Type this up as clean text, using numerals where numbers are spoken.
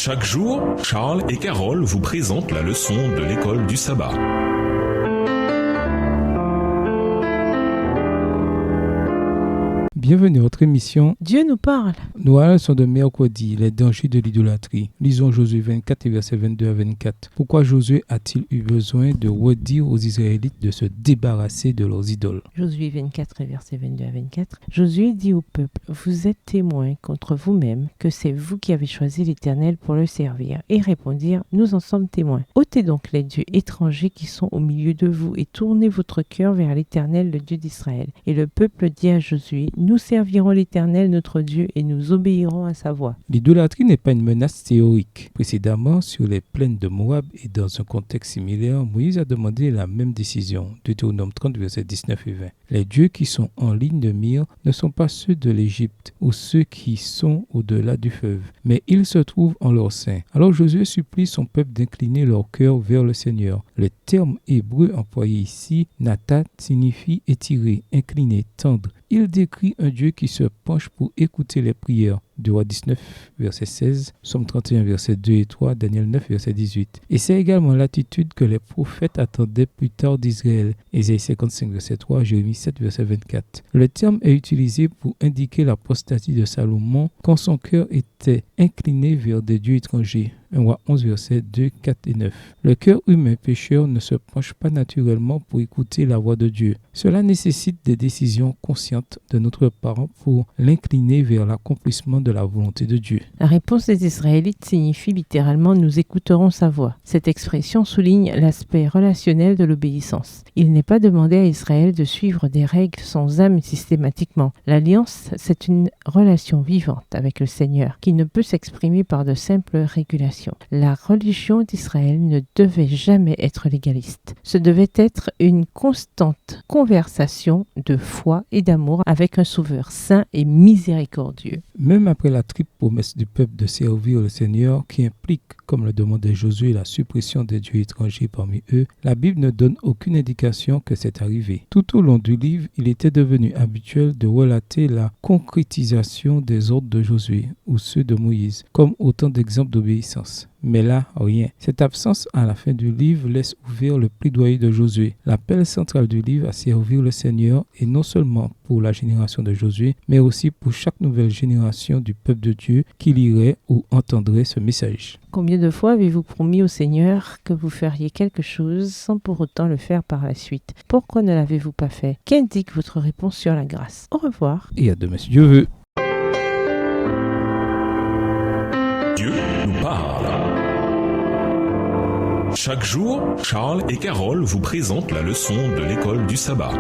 Chaque jour, Charles et Carole vous présentent la leçon de l'école du sabbat. Bienvenue à votre émission Dieu nous parle. Nous allons sur de mercredi, les dangers de l'idolâtrie. Lisons Josué 24 et versets 22 à 24. Pourquoi Josué a-t-il eu besoin de redire aux Israélites de se débarrasser de leurs idoles? Josué 24 et versets 22 à 24. Josué dit au peuple, vous êtes témoins contre vous-même que c'est vous qui avez choisi l'Éternel pour le servir. Et répondirent, nous en sommes témoins. Ôtez donc les dieux étrangers qui sont au milieu de vous et tournez votre cœur vers l'Éternel, le Dieu d'Israël. Et le peuple dit à Josué, nous servirons l'Éternel notre Dieu et nous obéirons à sa voix. L'idolâtrie n'est pas une menace théorique. Précédemment, sur les plaines de Moab et dans un contexte similaire, Moïse a demandé la même décision. Deutéronome 30, versets 19 et 20. Les dieux qui sont en ligne de mire ne sont pas ceux de l'Égypte ou ceux qui sont au-delà du fleuve, mais ils se trouvent en leur sein. Alors Josué supplie son peuple d'incliner leur cœur vers le Seigneur. Le terme hébreu employé ici, natat, signifie étirer, incliner, tendre. Il décrit un Dieu qui se penche pour écouter les prières. 2 Rois 19, verset 16, Psaume 31, verset 2 et 3, Daniel 9, verset 18. Et c'est également l'attitude que les prophètes attendaient plus tard d'Israël. Ésaïe 55, verset 3, Jérémie 7, verset 24. Le terme est utilisé pour indiquer l'apostasie de Salomon quand son cœur était incliné vers des dieux étrangers. 1 Roi 11, versets 2, 4 et 9. Le cœur humain pécheur ne se penche pas naturellement pour écouter la voix de Dieu. Cela nécessite des décisions conscientes de notre part pour l'incliner vers l'accomplissement de la volonté de Dieu. La réponse des Israélites signifie littéralement « nous écouterons sa voix ». Cette expression souligne l'aspect relationnel de l'obéissance. Il n'est pas demandé à Israël de suivre des règles sans âme systématiquement. L'alliance, c'est une relation vivante avec le Seigneur qui ne peut s'exprimer par de simples régulations. La religion d'Israël ne devait jamais être légaliste. Ce devait être une constante conversation de foi et d'amour avec un sauveur saint et miséricordieux. Même après la triple promesse du peuple de servir le Seigneur, qui implique, comme le demandait Josué, la suppression des dieux étrangers parmi eux, la Bible ne donne aucune indication que c'est arrivé. Tout au long du livre, il était devenu habituel de relater la concrétisation des ordres de Josué ou ceux de Moïse, comme autant d'exemples d'obéissance. Mais là, rien. Cette absence à la fin du livre laisse ouvert le plaidoyer de Josué. L'appel central du livre à servir le Seigneur est non seulement pour la génération de Josué, mais aussi pour chaque nouvelle génération du peuple de Dieu qui lirait ou entendrait ce message. Combien de fois avez-vous promis au Seigneur que vous feriez quelque chose sans pour autant le faire par la suite? Pourquoi ne l'avez-vous pas fait? Qu'indique votre réponse sur la grâce? Au revoir. Et à demain si Dieu veut. Dieu nous parle. Chaque jour, Charles et Carole vous présentent la leçon de l'école du sabbat.